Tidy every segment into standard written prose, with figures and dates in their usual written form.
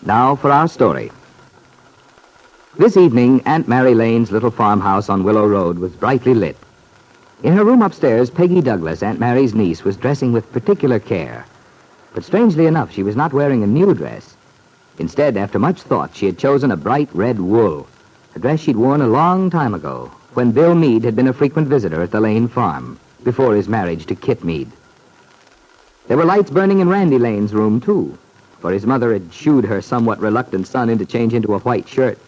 Now for our story. This evening, Aunt Mary Lane's little farmhouse on Willow Road was brightly lit. In her room upstairs, Peggy Douglas, Aunt Mary's niece, was dressing with particular care. But strangely enough, she was not wearing a new dress. Instead, after much thought, she had chosen a bright red wool, a dress she'd worn a long time ago, when Bill Meade had been a frequent visitor at the Lane farm, before his marriage to Kitt Meade. There were lights burning in Randy Lane's room, too, for his mother had shooed her somewhat reluctant son into change into a white shirt.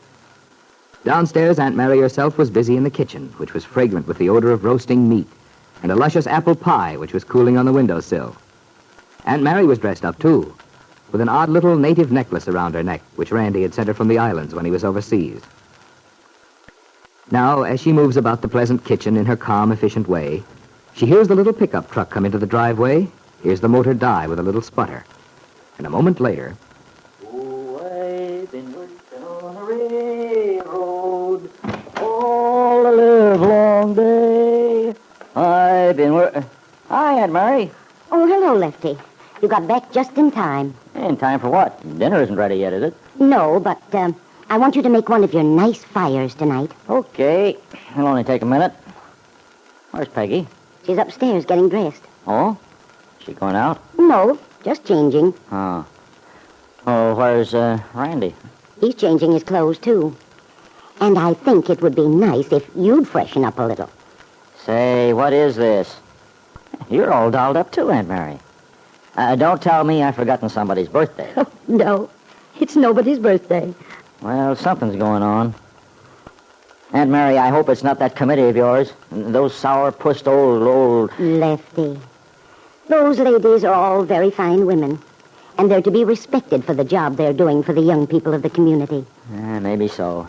Downstairs, Aunt Mary herself was busy in the kitchen, which was fragrant with the odor of roasting meat, and a luscious apple pie, which was cooling on the windowsill. Aunt Mary was dressed up, too, with an odd little native necklace around her neck, which Randy had sent her from the islands when he was overseas. Now, as she moves about the pleasant kitchen in her calm, efficient way, she hears the little pickup truck come into the driveway, hears the motor die with a little sputter, and a moment later... Oh, I've been working on a railroad all the livelong day. I've been working... Hi, Aunt Mary. Oh, hello, Lefty. You got back just in time. In time for what? Dinner isn't ready yet, is it? No, but I want you to make one of your nice fires tonight. Okay. It'll only take a minute. Where's Peggy? She's upstairs getting dressed. Oh? She going out? No, just changing. Oh. Oh, where's Randy? He's changing his clothes, too. And I think it would be nice if you'd freshen up a little. Say, what is this? You're all dolled up, too, Aunt Mary. Don't tell me I've forgotten somebody's birthday. No, it's nobody's birthday. Well, something's going on. Aunt Mary, I hope it's not that committee of yours. Those sour-pussed old... Lefty. Those ladies are all very fine women. And they're to be respected for the job they're doing for the young people of the community. Maybe so.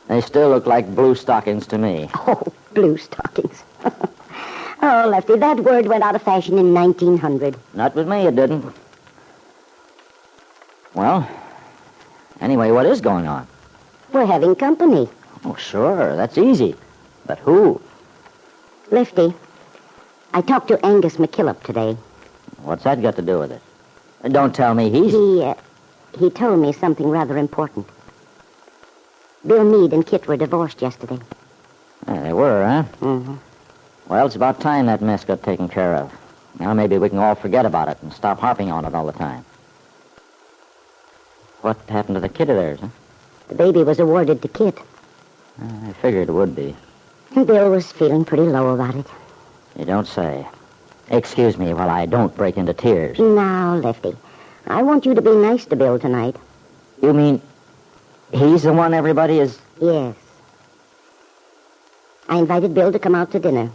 They still look like blue stockings to me. Oh, blue stockings. Oh, Lefty, that word went out of fashion in 1900. Not with me, it didn't. Well, anyway, what is going on? We're having company. Oh, sure, that's easy. But who? Lefty, I talked to Angus McKillop today. What's that got to do with it? Don't tell me he's... He told me something rather important. Bill Meade and Kitt were divorced yesterday. They were, huh? Mm-hmm. Well, it's about time that mess got taken care of. Now maybe we can all forget about it and stop harping on it all the time. What happened to the kid of theirs, huh? The baby was awarded to Kitt. I figured it would be. And Bill was feeling pretty low about it. You don't say. Excuse me while I don't break into tears. Now, Lefty, I want you to be nice to Bill tonight. You mean he's the one everybody is... Yes. I invited Bill to come out to dinner.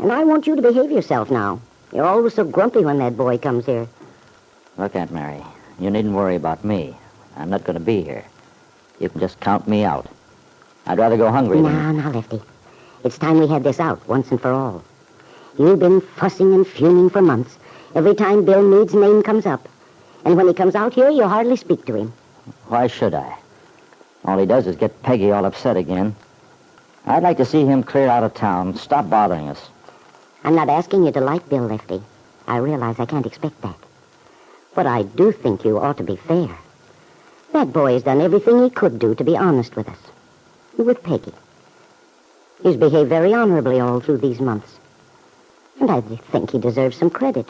And I want you to behave yourself now. You're always so grumpy when that boy comes here. Look, Aunt Mary, you needn't worry about me. I'm not going to be here. You can just count me out. I'd rather go hungry than... Now, Lefty. It's time we had this out once and for all. You've been fussing and fuming for months. Every time Bill Meade's name comes up. And when he comes out here, you hardly speak to him. Why should I? All he does is get Peggy all upset again. I'd like to see him clear out of town, stop bothering us. I'm not asking you to like Bill, Lefty. I realize I can't expect that. But I do think you ought to be fair. That boy has done everything he could do to be honest with us. With Peggy. He's behaved very honorably all through these months. And I think he deserves some credit.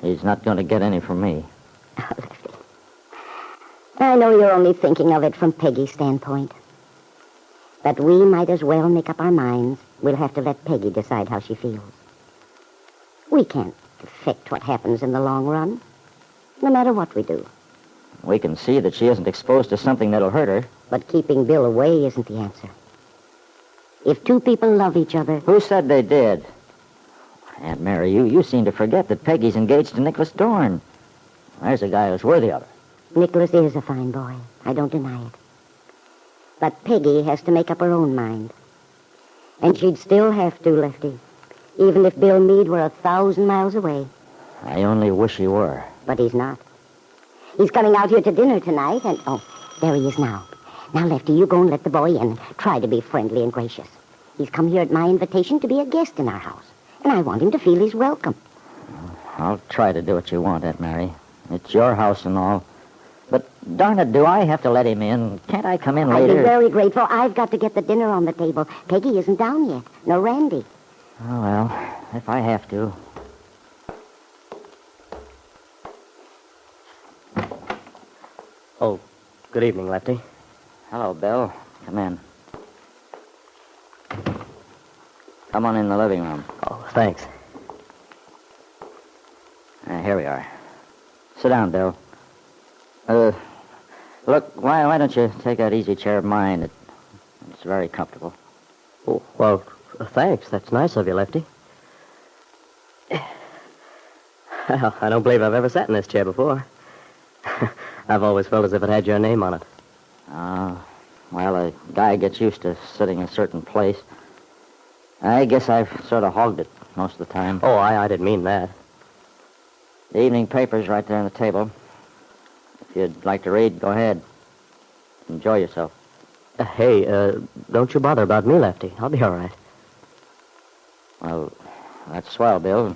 He's not going to get any from me. Oh, Lefty. I know you're only thinking of it from Peggy's standpoint. But we might as well make up our minds. We'll have to let Peggy decide how she feels. We can't affect what happens in the long run, no matter what we do. We can see that she isn't exposed to something that'll hurt her. But keeping Bill away isn't the answer. If two people love each other... Who said they did? Aunt Mary, you seem to forget that Peggy's engaged to Nicholas Dorn. There's a guy who's worthy of her. Nicholas is a fine boy. I don't deny it. But Peggy has to make up her own mind. And she'd still have to, Lefty. Even if Bill Meade were 1,000 miles away. I only wish he were. But he's not. He's coming out here to dinner tonight, and... Oh, there he is now. Now, Lefty, you go and let the boy in. Try to be friendly and gracious. He's come here at my invitation to be a guest in our house. And I want him to feel he's welcome. I'll try to do what you want, Aunt Mary. It's your house and all. But Darn it, do I have to let him in? Can't I come in I'd later? be very grateful. I've got to get the dinner on the table. Peggy isn't down yet. No Randy. Oh, well, if I have to. Oh, good evening, Lefty. Hello, Bill. Come in. Come on in the living room. Oh, thanks. Here we are. Sit down, Bill. Look, why don't you take that easy chair of mine? It's very comfortable. Oh, well, thanks. That's nice of you, Lefty. Well, I don't believe I've ever sat in this chair before. I've always felt as if it had your name on it. Well, a guy gets used to sitting in a certain place. I guess I've sort of hogged it most of the time. Oh, I didn't mean that. The evening paper's right there on the table. If you'd like to read, go ahead. Enjoy yourself. Hey, don't you bother about me, Lefty. I'll be all right. Well, that's swell, Bill.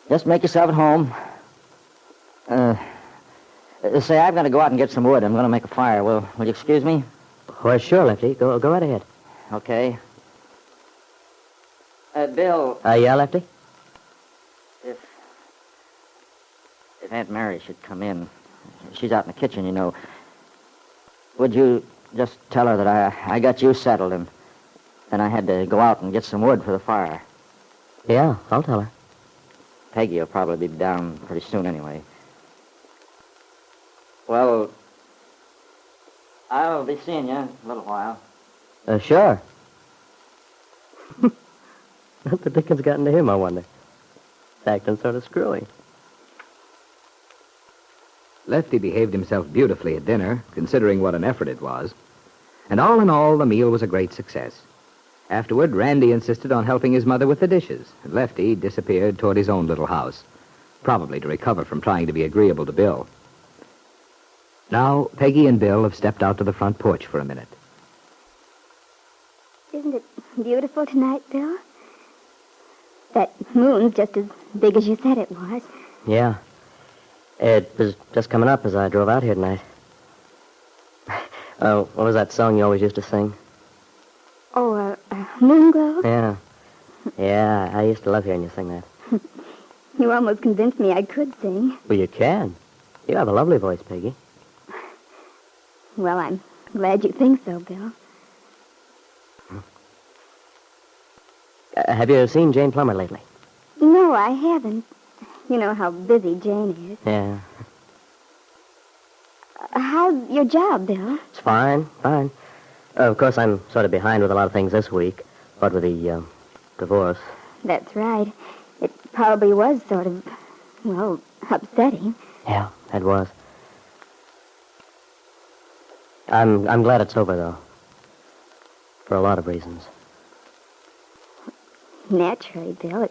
Just make yourself at home. Say, I've got to go out and get some wood. I'm going to make a fire. Will you excuse me? Well, sure, Lefty. Go right ahead. Okay. Bill, Yeah, Lefty? if Aunt Mary should come in, she's out in the kitchen, you know, would you just tell her that I got you settled and then I had to go out and get some wood for the fire? Yeah, I'll tell her. Peggy will probably be down pretty soon anyway. Well, I'll be seeing you in a little while. Sure. What the dickens got into him, I wonder? It's acting sort of screwy. Lefty behaved himself beautifully at dinner, considering what an effort it was. And all in all, the meal was a great success. Afterward, Randy insisted on helping his mother with the dishes, and Lefty disappeared toward his own little house, probably to recover from trying to be agreeable to Bill. Now, Peggy and Bill have stepped out to the front porch for a minute. Isn't it beautiful tonight, Bill? That moon's just as big as you said it was. Yeah. It was just coming up as I drove out here tonight. Oh, what was that song you always used to sing? Oh, Moonglow? Yeah. Yeah, I used to love hearing you sing that. You almost convinced me I could sing. Well, you can. You have a lovely voice, Peggy. Well, I'm glad you think so, Bill. Have you seen Jane Plummer lately? No, I haven't. You know how busy Jane is. Yeah. How's your job, Bill? It's fine. Of course, I'm sort of behind with a lot of things this week. What with the divorce. That's right. It probably was sort of, well, upsetting. Yeah, it was. I'm glad it's over, though. For a lot of reasons. Naturally, Bill.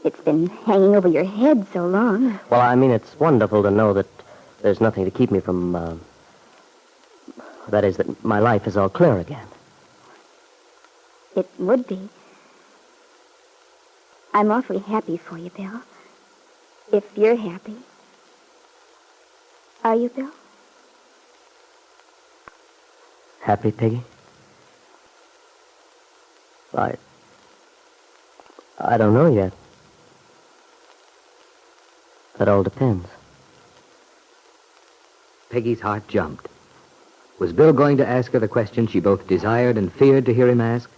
It's been hanging over your head so long. Well, I mean, it's wonderful to know that there's nothing to keep me from, that is, that my life is all clear again. It would be. I'm awfully happy for you, Bill. If you're happy. Are you, Bill? Happy, Peggy? I don't know yet. That all depends. Peggy's heart jumped. Was Bill going to ask her the question she both desired and feared to hear him ask?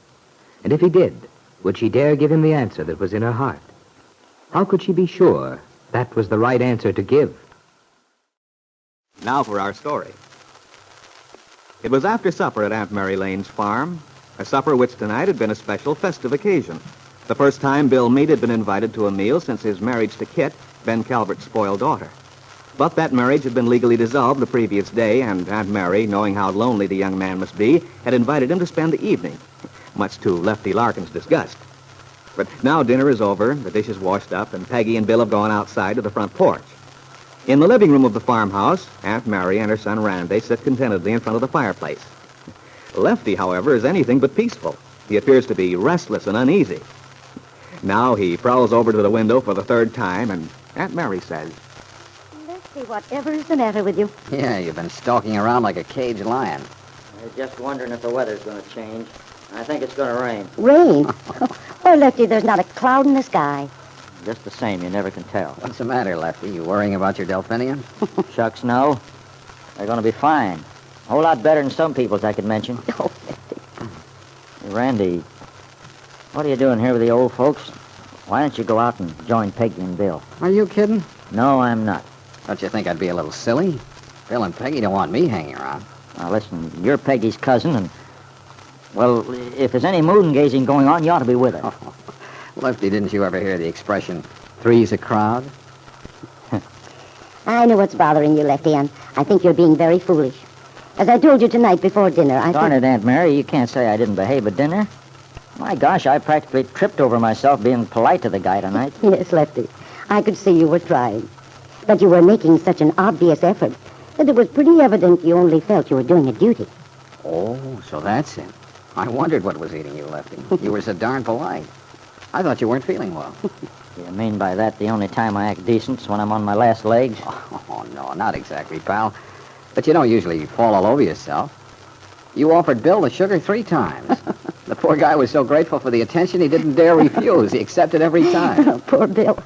And if he did, would she dare give him the answer that was in her heart? How could she be sure that was the right answer to give? Now for our story. It was after supper at Aunt Mary Lane's farm, a supper which tonight had been a special festive occasion. The first time Bill Meade had been invited to a meal since his marriage to Kitt, Ben Calvert's spoiled daughter. But that marriage had been legally dissolved the previous day, and Aunt Mary, knowing how lonely the young man must be, had invited him to spend the evening, much to Lefty Larkin's disgust. But now dinner is over, the dishes washed up, and Peggy and Bill have gone outside to the front porch. In the living room of the farmhouse, Aunt Mary and her son Randy sit contentedly in front of the fireplace. Lefty, however, is anything but peaceful. He appears to be restless and uneasy. Now he prowls over to the window for the third time, and Aunt Mary says, Lefty, Lefty, whatever is the matter with you? Yeah, you've been stalking around like a caged lion. I was just wondering if the weather's going to change. I think it's going to rain. Rain? Oh, Lefty, there's not a cloud in the sky. Just the same, you never can tell. What's the matter, Lefty? You worrying about your Delphinium? Shucks, no. They're going to be fine. A whole lot better than some people's I could mention. Oh, Lefty. Hey, Randy, what are you doing here with the old folks? Why don't you go out and join Peggy and Bill? Are you kidding? No, I'm not. Don't you think I'd be a little silly? Bill and Peggy don't want me hanging around. Now, listen, you're Peggy's cousin, and, well, if there's any moon gazing going on, you ought to be with her. Lefty, didn't you ever hear the expression, three's a crowd? I know what's bothering you, Lefty, and I think you're being very foolish. As I told you tonight before dinner, Darn it, Aunt Mary, you can't say I didn't behave at dinner. My gosh, I practically tripped over myself being polite to the guy tonight. Yes, Lefty. I could see you were trying. But you were making such an obvious effort that it was pretty evident you only felt you were doing a duty. Oh, so that's it. I wondered what was eating you, Lefty. You were so darn polite. I thought you weren't feeling well. You mean by that the only time I act decent's when I'm on my last legs? Oh, no, not exactly, pal. But you don't usually fall all over yourself. You offered Bill the sugar 3 times. The poor guy was so grateful for the attention he didn't dare refuse. He accepted every time. Poor Bill.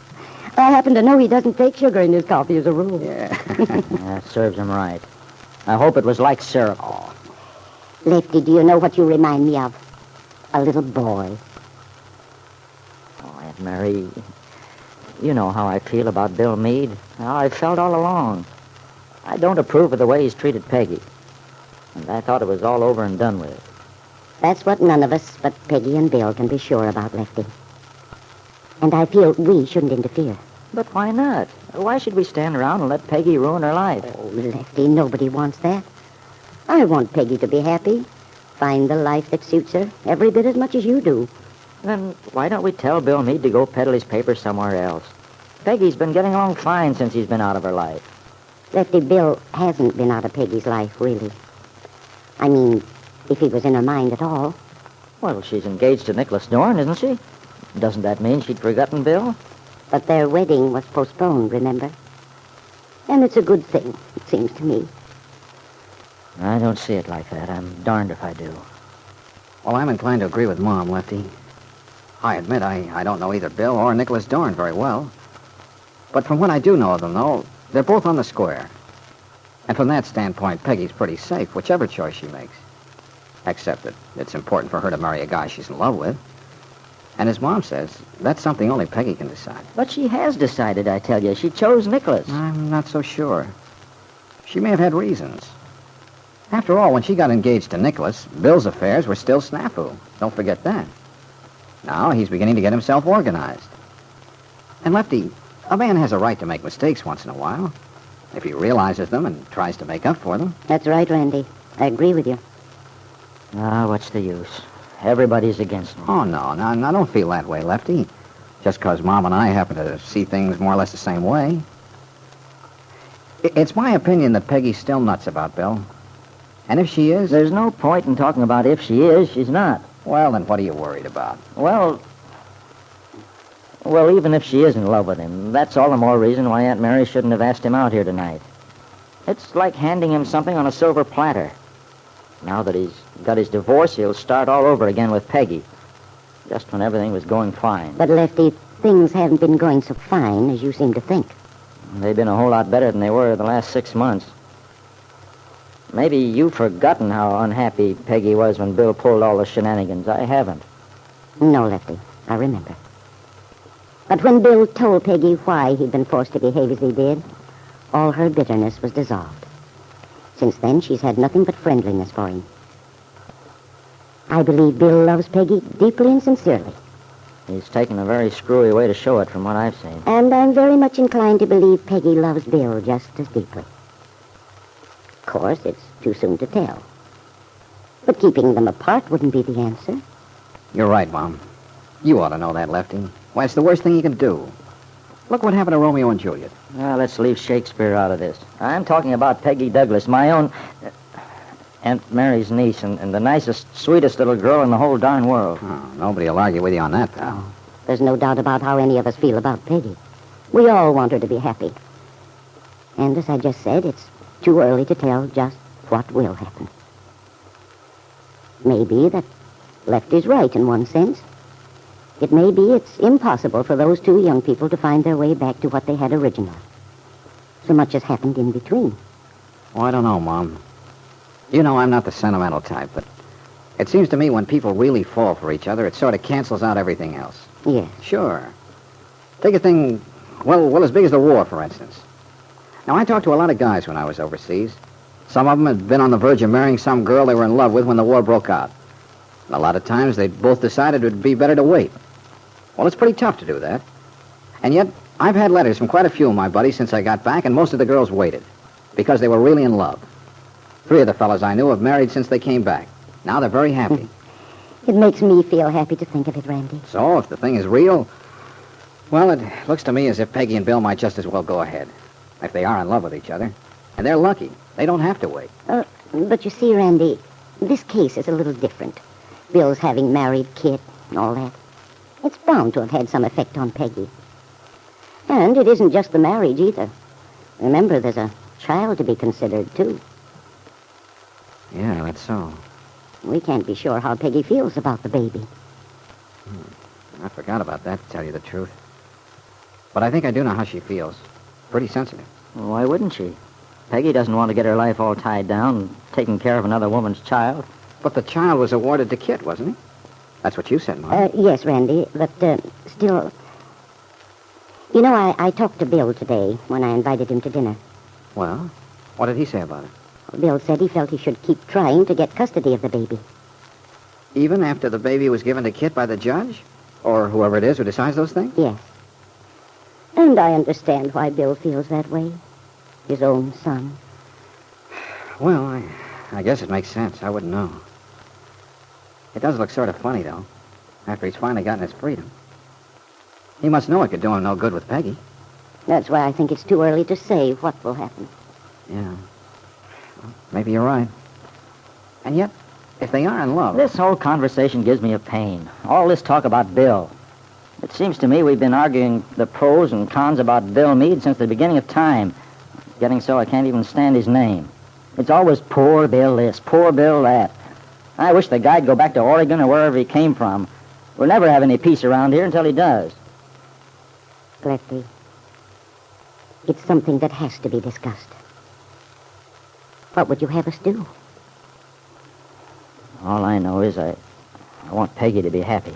I happen to know he doesn't take sugar in his coffee as a rule. Yeah. That serves him right. I hope it was like syrup. Oh, Lefty, do you know what you remind me of? A little boy. Oh, Aunt Mary, you know how I feel about Bill Meade. How I've felt all along. I don't approve of the way he's treated Peggy. And I thought it was all over and done with. That's what none of us but Peggy and Bill can be sure about, Lefty. And I feel we shouldn't interfere. But why not? Why should we stand around and let Peggy ruin her life? Oh, Lefty, nobody wants that. I want Peggy to be happy. Find the life that suits her every bit as much as you do. Then why don't we tell Bill Meade to go peddle his papers somewhere else? Peggy's been getting along fine since he's been out of her life. Lefty, Bill hasn't been out of Peggy's life, really. I mean, if he was in her mind at all. Well, she's engaged to Nicholas Dorn, isn't she? Doesn't that mean she'd forgotten Bill? But their wedding was postponed, remember? And it's a good thing, it seems to me. I don't see it like that. I'm darned if I do. well, I'm inclined to agree with Mom, Lefty. I admit I don't know either Bill or Nicholas Dorn very well. But from what I do know of them, though, they're both on the square. And from that standpoint, Peggy's pretty safe, whichever choice she makes. Except that it's important for her to marry a guy she's in love with. And as Mom says, that's something only Peggy can decide. But she has decided, I tell you. She chose Nicholas. I'm not so sure. She may have had reasons. After all, when she got engaged to Nicholas, Bill's affairs were still snafu. Don't forget that. Now he's beginning to get himself organized. And Lefty, a man has a right to make mistakes once in a while. If he realizes them and tries to make up for them. That's right, Randy. I agree with you. Ah, what's the use? Everybody's against me. Oh, no, I don't feel that way, Lefty. Just because Mom and I happen to see things more or less the same way. It's my opinion that Peggy's still nuts about Bill. And if she is... There's no point in talking about if she is, she's not. Well, then what are you worried about? Well, even if she is in love with him, that's all the more reason why Aunt Mary shouldn't have asked him out here tonight. It's like handing him something on a silver platter. Now that he's got his divorce, he'll start all over again with Peggy. Just when everything was going fine. But, Lefty, things haven't been going so fine as you seem to think. They've been a whole lot better than they were the last 6 months. Maybe you've forgotten how unhappy Peggy was when Bill pulled all the shenanigans. I haven't. No, Lefty, I remember. But when Bill told Peggy why he'd been forced to behave as he did, all her bitterness was dissolved. Since then, she's had nothing but friendliness for him. I believe Bill loves Peggy deeply and sincerely. He's taken a very screwy way to show it from what I've seen. And I'm very much inclined to believe Peggy loves Bill just as deeply. Of course, it's too soon to tell. But keeping them apart wouldn't be the answer. You're right, Mom. You ought to know that, Lefty. Why, it's the worst thing you can do. Look what happened to Romeo and Juliet. Well, let's leave Shakespeare out of this. I'm talking about Peggy Douglas, my own Aunt Mary's niece, and the nicest, sweetest little girl in the whole darn world. Oh, nobody will argue with you on that, pal. There's no doubt about how any of us feel about Peggy. We all want her to be happy. And as I just said, it's too early to tell just what will happen. Maybe that Lefty's right in one sense. It may be it's impossible for those two young people to find their way back to what they had originally. So much has happened in between. Oh, I don't know, Mom. You know I'm not the sentimental type, but it seems to me when people really fall for each other, it sort of cancels out everything else. Yes. Sure. Take a thing, well, as big as the war, for instance. Now, I talked to a lot of guys when I was overseas. Some of them had been on the verge of marrying some girl they were in love with when the war broke out. And a lot of times they'd both decided it would be better to wait. Well, it's pretty tough to do that. And yet, I've had letters from quite a few of my buddies since I got back, and most of the girls waited because they were really in love. 3 of the fellas I knew have married since they came back. Now they're very happy. It makes me feel happy to think of it, Randy. So, if the thing is real, well, it looks to me as if Peggy and Bill might just as well go ahead. If they are in love with each other. And they're lucky. They don't have to wait. But you see, Randy, this case is a little different. Bill's having married Kitt and all that. It's bound to have had some effect on Peggy. And it isn't just the marriage either. Remember, there's a child to be considered, too. Yeah, that's so. We can't be sure how Peggy feels about the baby. I forgot about that, to tell you the truth. But I think I do know how she feels. Pretty sensitive. Well, why wouldn't she? Peggy doesn't want to get her life all tied down, taking care of another woman's child. But the child was awarded to Kitt, wasn't he? That's what you said, Mom. Yes, Randy, but still... You know, I talked to Bill today when I invited him to dinner. Well, what did he say about it? Bill said he felt he should keep trying to get custody of the baby. Even after the baby was given to Kitt by the judge? Or whoever it is who decides those things? Yes. And I understand why Bill feels that way. His own son. Well, I guess it makes sense. I wouldn't know. It does look sort of funny, though, after he's finally gotten his freedom. He must know it could do him no good with Peggy. That's why I think it's too early to say what will happen. Yeah. Well, maybe you're right. And yet, if they are in love... This whole conversation gives me a pain. All this talk about Bill. It seems to me we've been arguing the pros and cons about Bill Meade since the beginning of time. Getting so I can't even stand his name. It's always poor Bill this, poor Bill that. I wish the guy'd go back to Oregon or wherever he came from. We'll never have any peace around here until he does. Lefty, it's something that has to be discussed. What would you have us do? All I know is I want Peggy to be happy.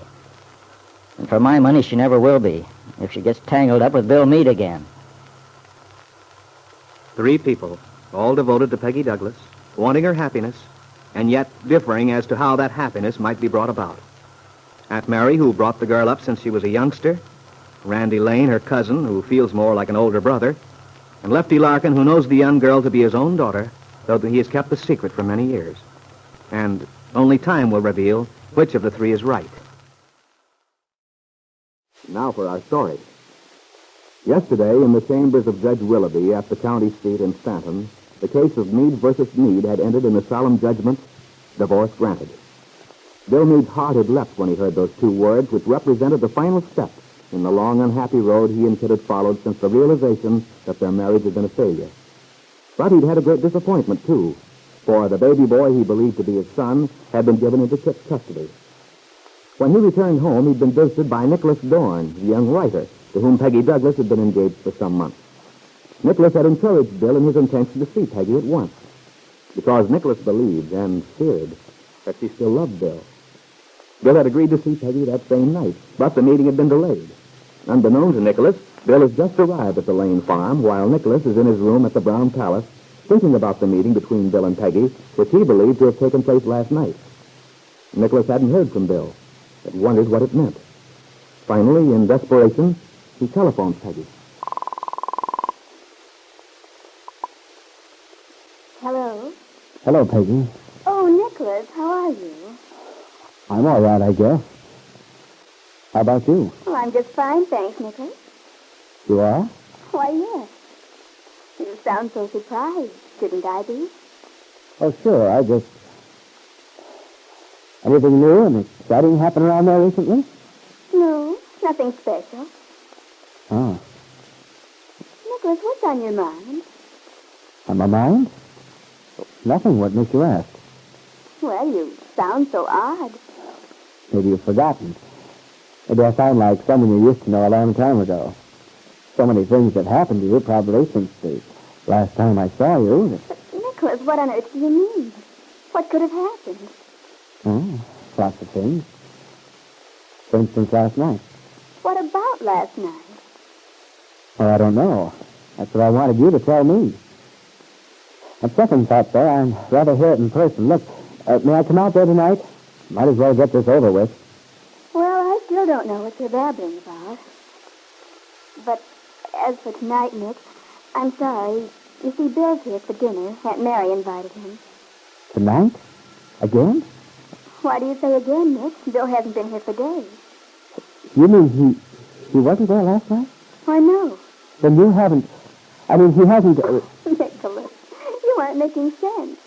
And for my money, she never will be if she gets tangled up with Bill Meade again. 3 people, all devoted to Peggy Douglas, wanting her happiness, and yet differing as to how that happiness might be brought about. Aunt Mary, who brought the girl up since she was a youngster, Randy Lane, her cousin, who feels more like an older brother, and Lefty Larkin, who knows the young girl to be his own daughter, though he has kept the secret for many years. And only time will reveal which of the 3 is right. Now for our story. Yesterday, in the chambers of Judge Willoughby at the county seat in Stanton, the case of Meade versus Meade had ended in the solemn judgment, divorce granted. Bill Meade's heart had leapt when he heard those 2 words, which represented the final step in the long, unhappy road he and Kitt had followed since the realization that their marriage had been a failure. But he'd had a great disappointment, too, for the baby boy he believed to be his son had been given into Kitt's custody. When he returned home, he'd been visited by Nicholas Dorn, the young writer, to whom Peggy Douglas had been engaged for some months. Nicholas had encouraged Bill in his intention to see Peggy at once, because Nicholas believed and feared that she still loved Bill. Bill had agreed to see Peggy that same night, but the meeting had been delayed. Unbeknown to Nicholas, Bill has just arrived at the Lane farm, while Nicholas is in his room at the Brown Palace, thinking about the meeting between Bill and Peggy, which he believed to have taken place last night. Nicholas hadn't heard from Bill, but wondered what it meant. Finally, in desperation, he telephones Peggy. Hello? Hello, Peggy. Oh, Nicholas, how are you? I'm all right, I guess. How about you? Well, I'm just fine, thanks, Nicholas. You are? Why, yes. You sound so surprised. Shouldn't I be? Oh, sure. Anything new and exciting happened around there recently? No, nothing special. Oh. Nicholas, what's on your mind? On my mind? Nothing. What makes you ask? Well, you sound so odd. Maybe you've forgotten. Maybe I sound like someone you used to know a long time ago. So many things have happened to you probably since the last time I saw you. Nicholas, what on earth do you mean? What could have happened? Oh, lots of things. For instance, last night. What about last night? Oh, I don't know. That's what I wanted you to tell me. On second thought, though, I'd rather hear it in person. Look, may I come out there tonight? Might as well get this over with. Well, I still don't know what you're babbling about. But as for tonight, Nick, I'm sorry. You see, Bill's here for dinner. Aunt Mary invited him. Tonight? Again? Why do you say again, Nick? Bill hasn't been here for days. You mean he wasn't there last night? Why, no. Then you haven't... I mean, he hasn't... Nicholas, you aren't making sense.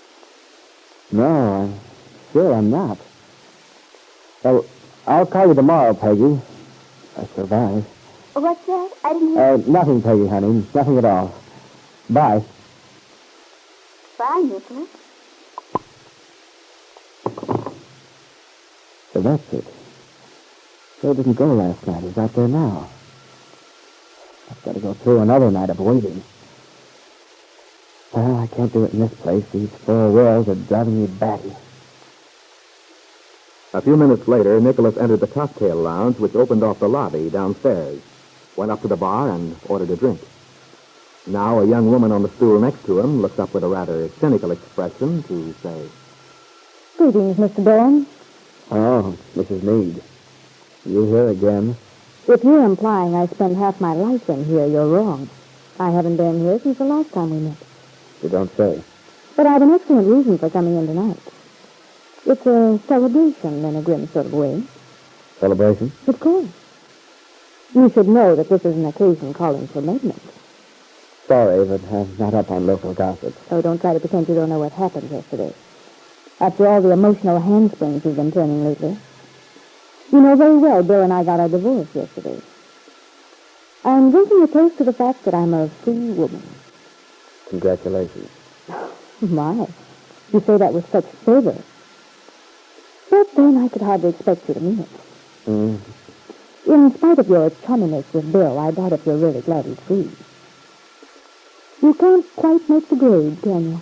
No, I'm sure I'm not. Well, I'll call you tomorrow, Peggy. I survive. What's that? I didn't hear... Nothing, Peggy, honey. Nothing at all. Bye. Bye, Nicholas. So that's it. Joe didn't go last night. He's out there now. I've got to go through another night of waiting. Well, I can't do it in this place. These four walls are driving me batty. A few minutes later, Nicholas entered the cocktail lounge, which opened off the lobby downstairs, went up to the bar, and ordered a drink. Now a young woman on the stool next to him looked up with a rather cynical expression to say, Greetings, Mr. Bourne. Oh, Mrs. Meade. You here again? If you're implying I spend half my life in here, you're wrong. I haven't been here since the last time we met. You don't say. But I have an excellent reason for coming in tonight. It's a celebration in a grim sort of way. Celebration? Of course. You should know that this is an occasion calling for amendment. Sorry, but I'm not up on local gossip. So don't try to pretend you don't know what happened yesterday. After all the emotional handsprings you've been turning lately. You know very well Bill and I got our divorce yesterday. I'm drinking a toast to the fact that I'm a free woman. Congratulations. My, you say that with such fervor. But then I could hardly expect you to mean it. In spite of your chumminess with Bill, I doubt if you're really glad he's free. You can't quite make the grade, can you?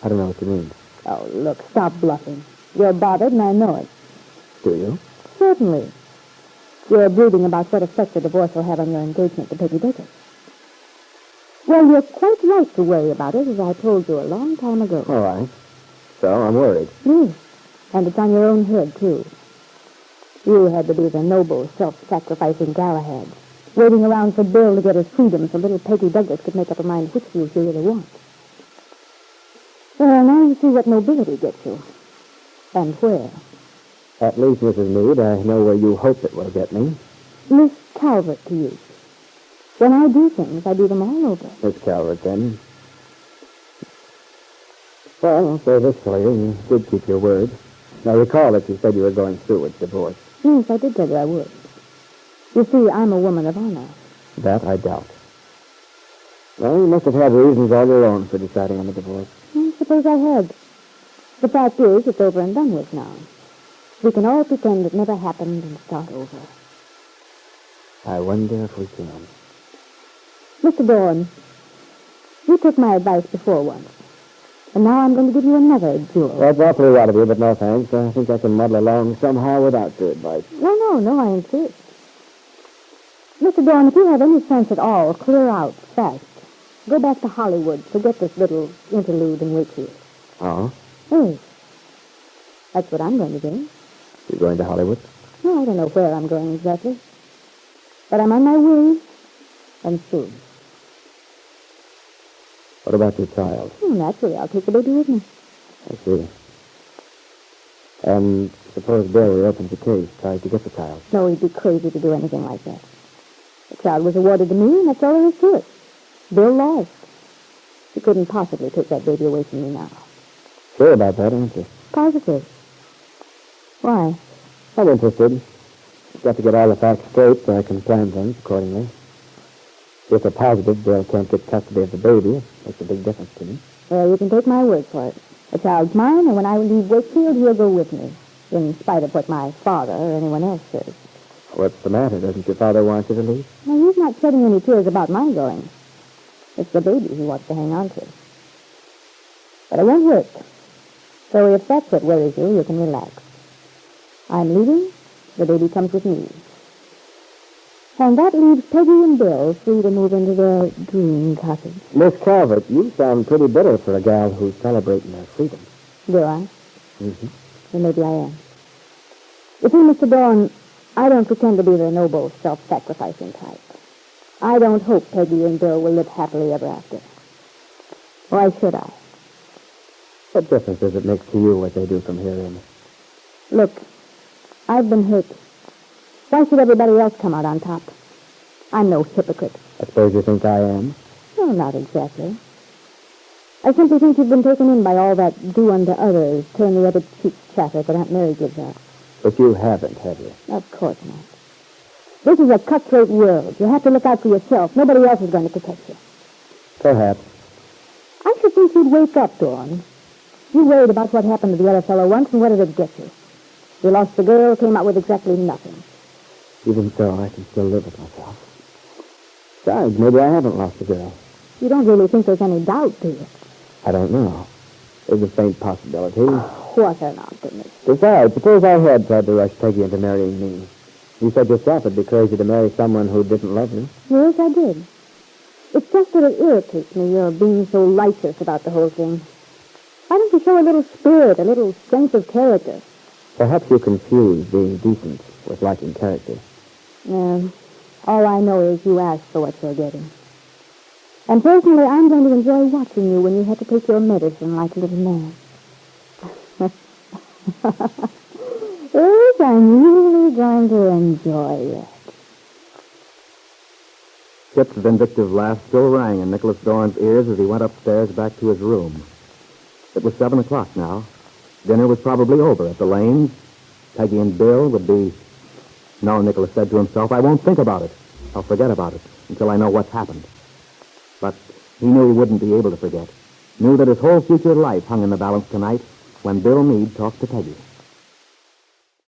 I don't know what you mean. Oh, look, stop bluffing. You're bothered, and I know it. Do you? Certainly. You're brooding about what effect the divorce will have on your engagement to Peggy Baker. Well, you're quite right to worry about it, as I told you a long time ago. All right. So I'm worried. Yes, and it's on your own head, too. You had to be the noble, self-sacrificing Galahad, waiting around for Bill to get his freedom so little Peggy Douglas could make up her mind which view she really wants. Well, now you see what nobility gets you. And where. At least, Mrs. Meade, I know where you hope it will get me. Miss Calvert to you. When I do things, I do them all over. Miss Calvert, then. Well, I'll say this for you. You did keep your word. Now, recall that you said you were going through with divorce. Yes, I did tell you I would. You see, I'm a woman of honor. That I doubt. Well, you must have had reasons all your own for deciding on the divorce. I suppose I had. The fact is, it's over and done with now. We can all pretend it never happened and start over. I wonder if we can. Mr. Dorn, you took my advice before once. And now I'm going to give you another jewel. That's awfully right of you, but no thanks. I think I can muddle along somehow without your advice. No, I insist. Mr. Dorn, if you have any sense at all, clear out fast. Go back to Hollywood. Forget this little interlude in Wakefield. Oh? Yes. That's what I'm going to do. You're going to Hollywood? No, I don't know where I'm going exactly. But I'm on my way, and soon. What about your child? Naturally, I'll take the baby with me. I see. And suppose Bill reopens the case, tries to get the child. No, he'd be crazy to do anything like that. The child was awarded to me, and that's all there is to it. Bill lost. He couldn't possibly take that baby away from me now. Sure about that, aren't you? Positive. Why? I'm interested. Got to get all the facts straight so I can plan things accordingly. If a positive Bill can't get custody of the baby, it makes a big difference to me. Well, you can take my word for it. The child's mine, and when I leave Wakefield, he'll go with me, in spite of what my father or anyone else says. What's the matter? Doesn't your father want you to leave? Now, he's not shedding any tears about my going. It's the baby he wants to hang on to. But it won't hurt. So if that's what worries you, you can relax. I'm leaving. The baby comes with me. And that leaves Peggy and Bill free to move into their dream cottage. Miss Calvert, you sound pretty bitter for a gal who's celebrating her freedom. Do I? Mm-hmm. Well, maybe I am. You see, Mr. Dorn, I don't pretend to be the noble, self-sacrificing type. I don't hope Peggy and Bill will live happily ever after. Why should I? What difference does it make to you what they do from here in? Look, I've been hurt. Why should everybody else come out on top? I'm no hypocrite. I suppose you think I am? No, not exactly. I simply think you've been taken in by all that do unto others, turn the other cheek chatter that Aunt Mary gives out. But you haven't, have you? Of course not. This is a cutthroat world. You have to look out for yourself. Nobody else is going to protect you. Perhaps. I should think you'd wake up, Dawn. You worried about what happened to the other fellow once, and what did it get you? You lost the girl, came out with exactly nothing. Even so, I can still live with myself. Besides, maybe I haven't lost the girl. You don't really think there's any doubt, do you? I don't know. There's a faint possibility. What an optimist. Besides, suppose I had tried to rush Peggy into marrying me. You said yourself it'd be crazy to marry someone who didn't love you. Yes, I did. It's just that it irritates me, your being so righteous about the whole thing. Why don't you show a little spirit, a little strength of character? Perhaps you confuse being decent with liking character. All I know is you ask for what you're getting. And personally, I'm going to enjoy watching you when you have to take your medicine like a little man. Yes, I'm really going to enjoy it. Kitt's vindictive laugh still rang in Nicholas Dorn's ears as he went upstairs back to his room. It was 7 o'clock now. Dinner was probably over at the Lanes. Peggy and Bill would be... No, Nicholas said to himself, I won't think about it. I'll forget about it until I know what's happened. But he knew he wouldn't be able to forget. Knew that his whole future life hung in the balance tonight when Bill Meade talked to Peggy.